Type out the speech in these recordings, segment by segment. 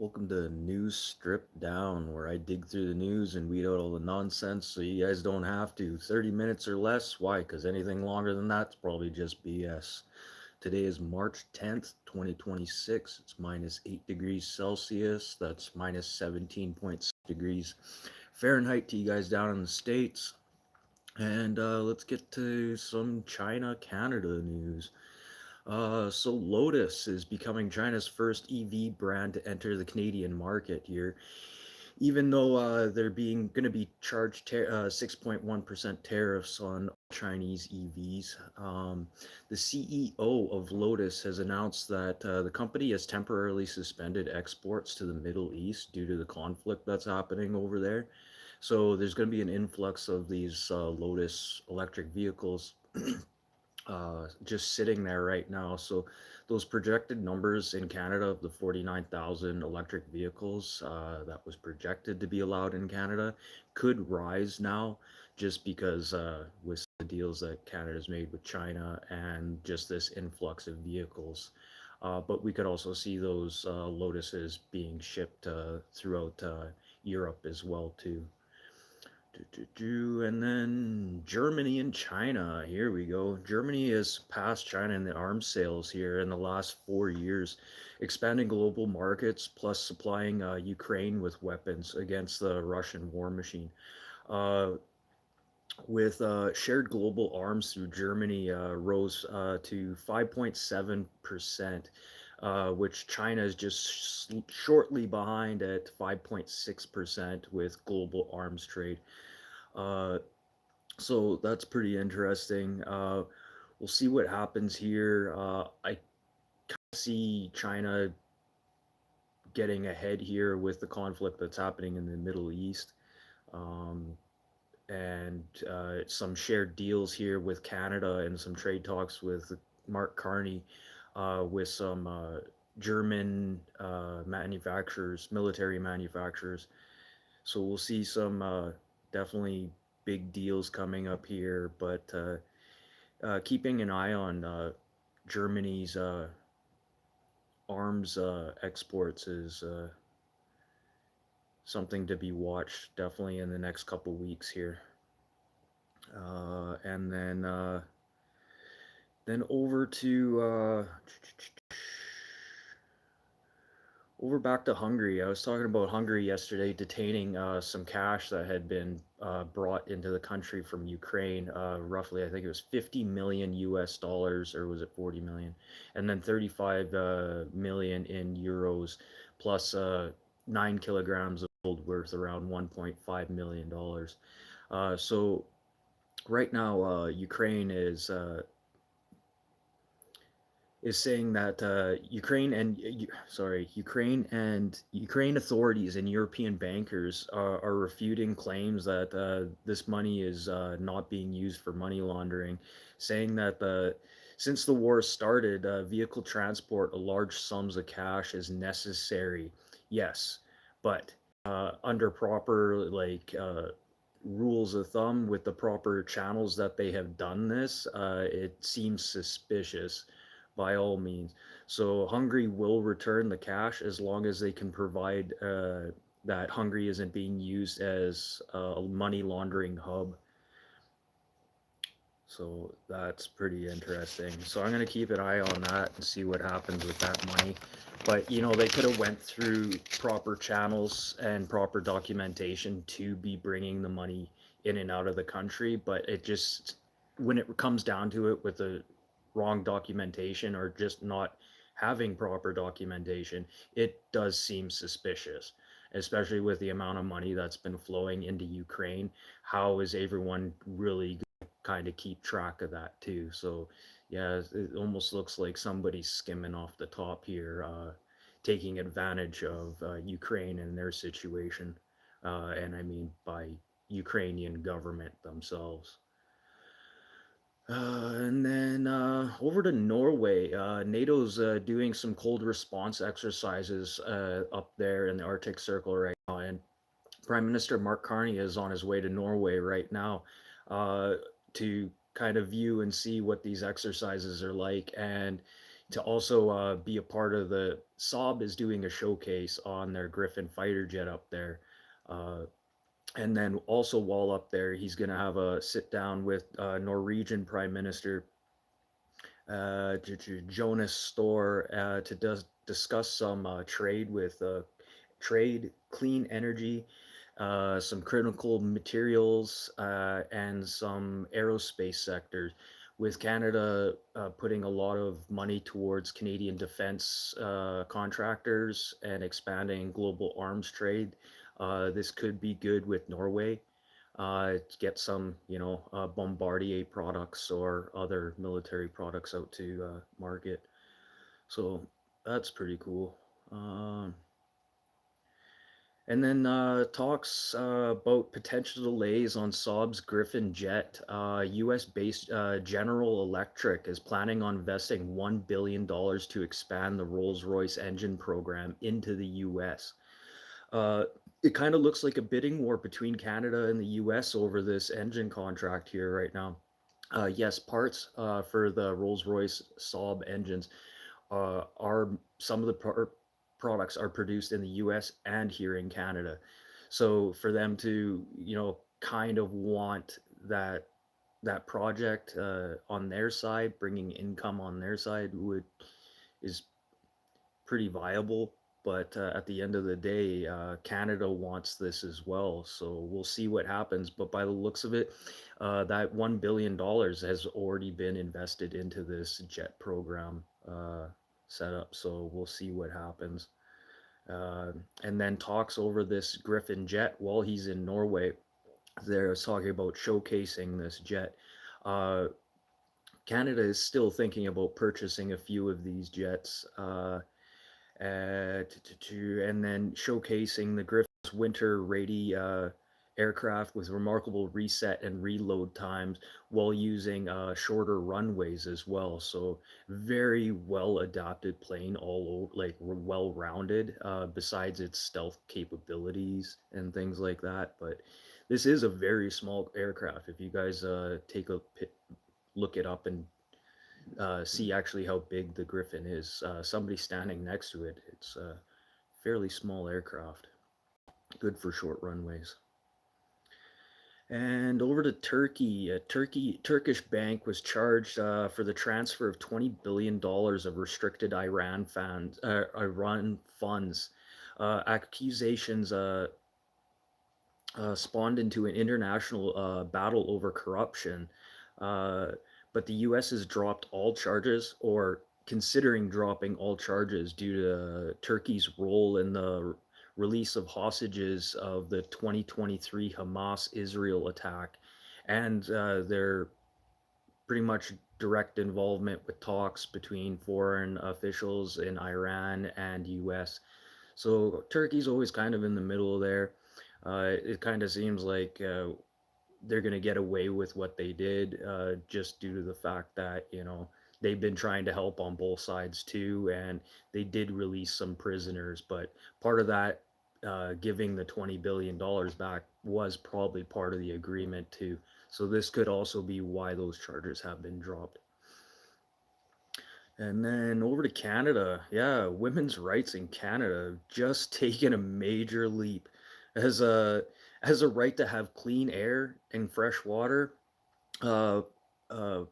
Welcome to News Stripped Down, where I dig through the news and weed out all the nonsense so you guys don't have to. 30 minutes or less. Why? Because anything longer than that's probably just BS. Today is March 10th, 2026. It's minus 8 degrees Celsius. That's minus 17.6 degrees Fahrenheit to you guys down in the States. And let's get to some China Canada news. So Lotus is becoming China's first EV brand to enter the Canadian market here, even though they're being going to be charged 6.1% tariffs on Chinese EVs. The CEO of Lotus has announced that the company has temporarily suspended exports to the Middle East due to the conflict that's happening over there. So there's going to be an influx of these Lotus electric vehicles just sitting there right now. So those projected numbers in Canada of the 49,000 electric vehicles that was projected to be allowed in Canada could rise now just because with the deals that Canada's made with China and just this influx of vehicles. But we could also see those Lotuses being shipped throughout Europe as well too. And then Germany and China. Here we go. Germany has passed China in the arms sales here in the last 4 years, expanding global markets plus supplying Ukraine with weapons against the Russian war machine. Uh, with shared global arms through Germany rose to 5.7%, which China is just shortly behind at 5.6% with global arms trade. Uh, so that's pretty interesting. We'll see what happens here. I see China getting ahead here with the conflict that's happening in the Middle East. Um, and some shared deals here with Canada and some trade talks with Mark Carney with some German manufacturers, military manufacturers. So we'll see some definitely big deals coming up here, but keeping an eye on Germany's arms exports is something to be watched definitely in the next couple weeks here. And then over back to Hungary. I was talking about Hungary yesterday detaining some cash that had been brought into the country from Ukraine. Roughly, I think it was 50 million US dollars, or was it 40 million? And then 35 million in euros, plus 9 kilograms of gold worth around 1.5 million dollars. So right now, Ukraine is saying that Ukraine authorities and European bankers are refuting claims that this money is not being used for money laundering, saying that since the war started, vehicle transport of large sums of cash is necessary. Yes, but under proper rules of thumb with the proper channels that they have done this, it seems suspicious by all means. So Hungary will return the cash as long as they can provide that Hungary isn't being used as a money laundering hub. So that's pretty interesting. So I'm going to keep an eye on that and see what happens with that money. But they could have went through proper channels and proper documentation to be bringing the money in and out of the country. But it just, when it comes down to it, with the wrong documentation or just not having proper documentation, it does seem suspicious, especially with the amount of money that's been flowing into Ukraine. How is everyone really kind of keep track of that too? So yeah, it almost looks like somebody's skimming off the top here, taking advantage of Ukraine and their situation, and I mean by Ukrainian government themselves. And then over to Norway. NATO's doing some cold response exercises up there in the Arctic Circle right now, and Prime Minister Mark Carney is on his way to Norway right now to kind of view and see what these exercises are like, and to also be a part of the Saab is doing a showcase on their Griffin fighter jet up there. Uh, and then also while up there, he's going to have a sit down with Norwegian Prime Minister Jonas Store to discuss some trade with trade, clean energy, some critical materials, and some aerospace sectors. With Canada putting a lot of money towards Canadian defense contractors and expanding global arms trade, this could be good with Norway to get some, Bombardier products or other military products out to market. So that's pretty cool. Um, and then talks about potential delays on Saab's Griffin jet. US-based General Electric is planning on investing $1 billion to expand the Rolls-Royce engine program into the US. Uh, it kind of looks like a bidding war between Canada and the US over this engine contract here right now. Yes, parts for the Rolls-Royce Saab engines are some of the products are produced in the US and here in Canada. So for them to, kind of want that project on their side, bringing income on their side would is pretty viable. But at the end of the day, Canada wants this as well. So we'll see what happens. But by the looks of it, that $1 billion has already been invested into this jet program setup. So we'll see what happens. Uh, and then talks over this Griffin jet while he's in Norway. They're talking about showcasing this jet. Uh, Canada is still thinking about purchasing a few of these jets. And then showcasing the Griffin's winter ready aircraft with remarkable reset and reload times while using shorter runways as well. So very well adapted plane, all like well rounded. Besides its stealth capabilities and things like that, but this is a very small aircraft. If you guys take a look it up and see actually how big the Griffin is. Somebody standing next to it. It's a fairly small aircraft, good for short runways. And over to Turkey, a Turkish bank was charged for the transfer of $20 billion of restricted Iran funds. Accusations spawned into an international battle over corruption. Uh, but the U.S. has dropped all charges, or considering dropping all charges, due to Turkey's role in the release of hostages of the 2023 Hamas Israel attack, and their pretty much direct involvement with talks between foreign officials in Iran and U.S. So Turkey's always kind of in the middle there. It kind of seems like they're going to get away with what they did just due to the fact that, they've been trying to help on both sides too. And they did release some prisoners, but part of that giving the $20 billion back was probably part of the agreement too. So this could also be why those charges have been dropped. And then over to Canada. Yeah, women's rights in Canada have just taken a major leap. As a right to have clean air and fresh water, uh, uh,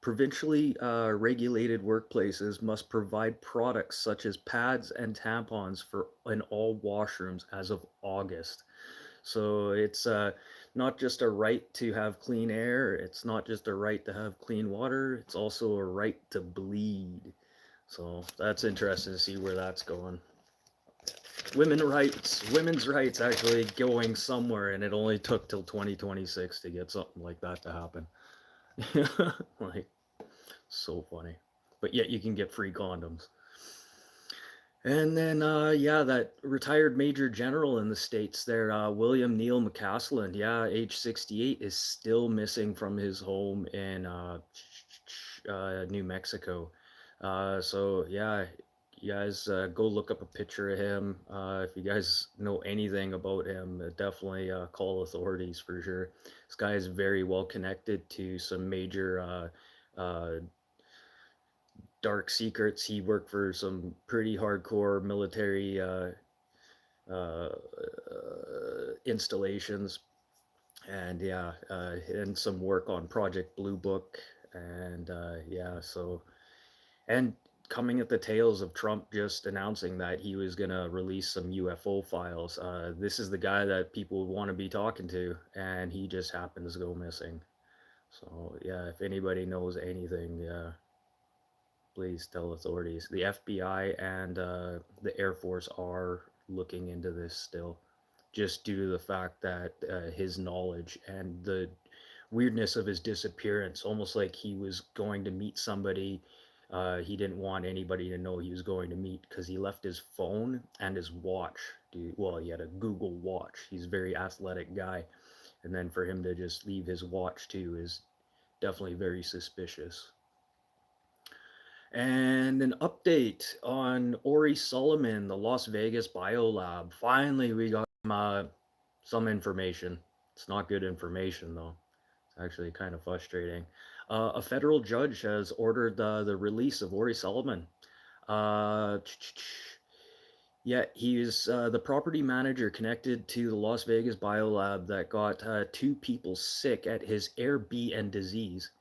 provincially regulated workplaces must provide products such as pads and tampons for in all washrooms as of August. So it's not just a right to have clean air, it's not just a right to have clean water, it's also a right to bleed. So that's interesting to see where that's going. Women's rights actually going somewhere, and it only took till 2026 to get something like that to happen. Like, so funny. But yet you can get free condoms. And then, yeah, that retired Major General in the States there, William Neal McCaslin, yeah, age 68, is still missing from his home in New Mexico. So, yeah, you guys go look up a picture of him. If you guys know anything about him, definitely call authorities for sure. This guy is very well connected to some major dark secrets. He worked for some pretty hardcore military uh, installations, and yeah, and some work on Project Blue Book, and yeah, so and coming at the tails of Trump just announcing that he was going to release some UFO files. This is the guy that people would want to be talking to, and he just happens to go missing. So, yeah, if anybody knows anything, please tell authorities. The FBI and the Air Force are looking into this still, just due to the fact that his knowledge and the weirdness of his disappearance, almost like he was going to meet somebody. He didn't want anybody to know he was going to meet because he left his phone and his watch. Dude, well, he had a Google Watch. He's a very athletic guy. And then for him to just leave his watch too is definitely very suspicious. And an update on Ori Solomon, the Las Vegas Biolab. Finally, we got some information. It's not good information, though. It's actually kind of frustrating. A federal judge has ordered the release of Ori Solomon. Uh, yeah, he's the property manager connected to the Las Vegas Biolab that got two people sick at his Airbnb disease.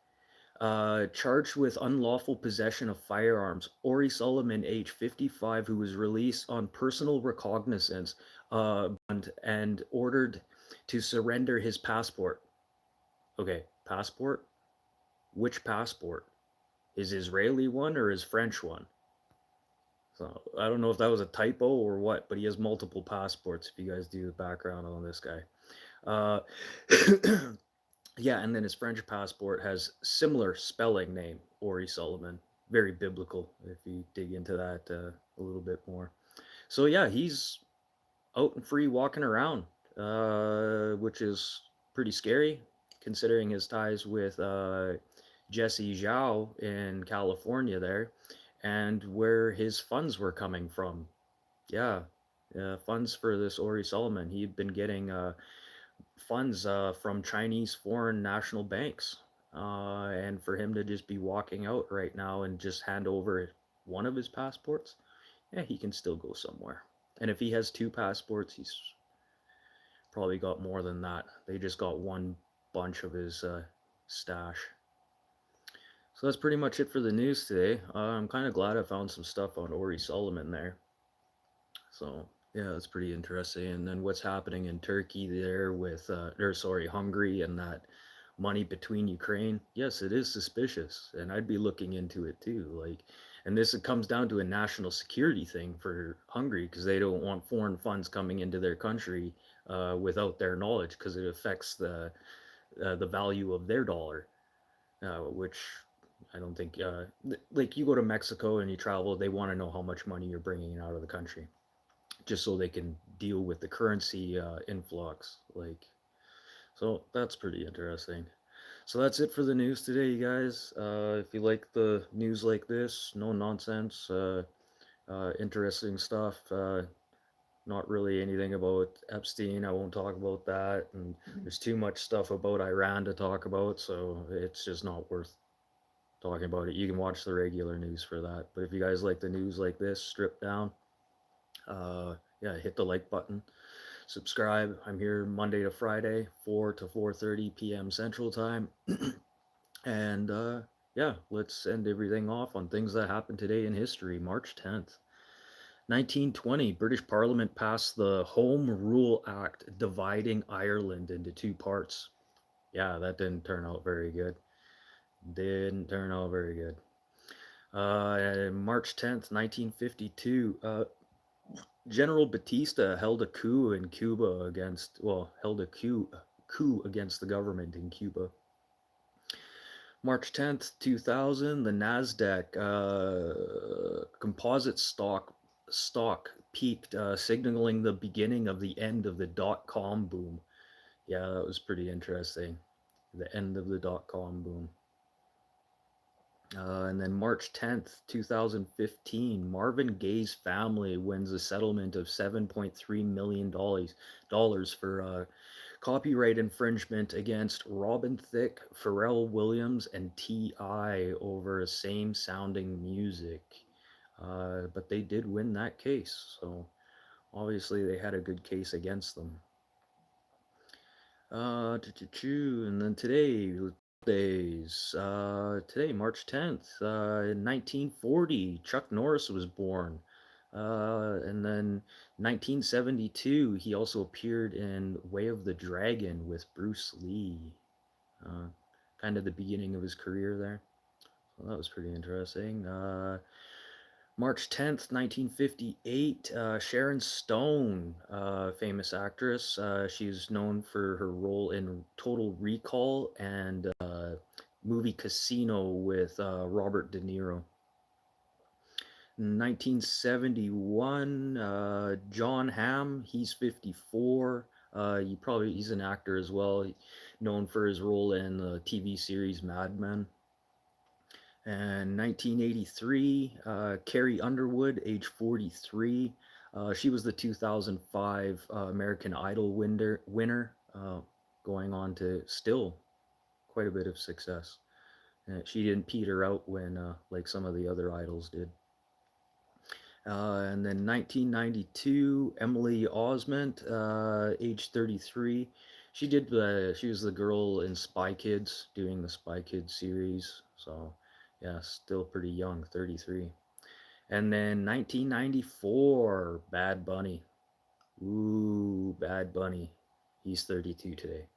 Charged with unlawful possession of firearms, Ori Solomon, age 55, who was released on personal recognizance and ordered to surrender his passport. Okay, passport? Which passport? His Israeli one or his French one? So I don't know if that was a typo or what, but he has multiple passports if you guys do the background on this guy. Uh, Yeah, and then his French passport has similar spelling name, Ori Solomon. Very biblical if you dig into that a little bit more. So yeah, he's out and free walking around, which is pretty scary considering his ties with Jesse Zhao in California there, and where his funds were coming from. Yeah, funds for this Ori Solomon. He'd been getting funds from Chinese foreign national banks. And for him to just be walking out right now and just hand over one of his passports, yeah, he can still go somewhere. And if he has two passports, he's probably got more than that. They just got one bunch of his stash. So that's pretty much it for the news today. I'm kind of glad I found some stuff on Ori Solomon there. So yeah, that's pretty interesting. And then what's happening in Turkey there with, or sorry, Hungary and that money between Ukraine. Yes, it is suspicious, and I'd be looking into it too. Like, and this comes down to a national security thing for Hungary because they don't want foreign funds coming into their country without their knowledge because it affects the value of their dollar, which I don't think like you go to Mexico and you travel, they want to know how much money you're bringing out of the country just so they can deal with the currency influx. Like, so that's pretty interesting. So that's it for the news today, you guys. If you like the news like this, no nonsense, interesting stuff. Not really anything about Epstein. I won't talk about that. And there's too much stuff about Iran to talk about, so it's just not worth talking about it. You can watch the regular news for that. But if you guys like the news like this, stripped down, yeah, hit the like button. Subscribe. I'm here Monday to Friday, 4 to 4:30 p.m. Central Time. And yeah, let's end everything off on things that happened today in history. March 10th, 1920, British Parliament passed the Home Rule Act, dividing Ireland into two parts. Yeah, that didn't turn out very good. Didn't turn out very good. March 10th, 1952, General Batista held a coup in Cuba against, well, held a coup against the government in Cuba. March 10th, 2000, the Nasdaq composite stock peaked, signaling the beginning of the end of the dot-com boom. Yeah, that was pretty interesting. The end of the dot-com boom. And then March 10th, 2015, Marvin Gaye's family wins a settlement of $7.3 million for copyright infringement against Robin Thicke, Pharrell Williams, and T.I. over same sounding music. But they did win that case, so obviously they had a good case against them. And then today, days. Today, March 10th, in 1940, Chuck Norris was born. And then 1972, he also appeared in Way of the Dragon with Bruce Lee. Kind of the beginning of his career there. So that was pretty interesting. March 10th, 1958, Sharon Stone, famous actress. She's known for her role in Total Recall and movie Casino with Robert De Niro. 1971, John Hamm, he's 54. He's an actor as well, known for his role in the TV series Mad Men. And 1983, Carrie Underwood, age 43. She was the 2005 American Idol winner, going on to still quite a bit of success. She didn't peter out when like some of the other idols did. And then 1992, Emily Osment, age 33. She was the girl in Spy Kids, doing the Spy Kids series. So yeah, still pretty young, 33. And then 1994, Bad Bunny. Ooh, Bad Bunny. He's 32 today.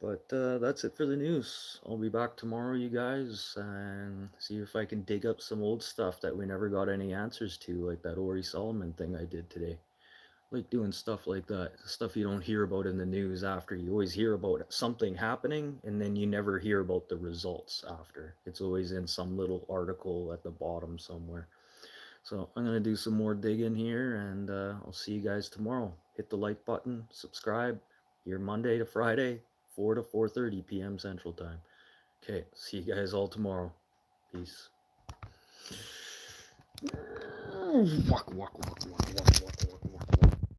But that's it for the news. I'll be back tomorrow, you guys, and see if I can dig up some old stuff that we never got any answers to, like that Ori Solomon thing I did today. Like doing stuff like that, stuff you don't hear about in the news after. You always hear about something happening, and then you never hear about the results after. It's always in some little article at the bottom somewhere. So I'm going to do some more digging here, and I'll see you guys tomorrow. Hit the like button, subscribe. Here Monday to Friday, 4 to 4:30 p.m. Central Time. Okay, see you guys all tomorrow. Peace. Walk, walk, walk, walk, walk, walk, walk.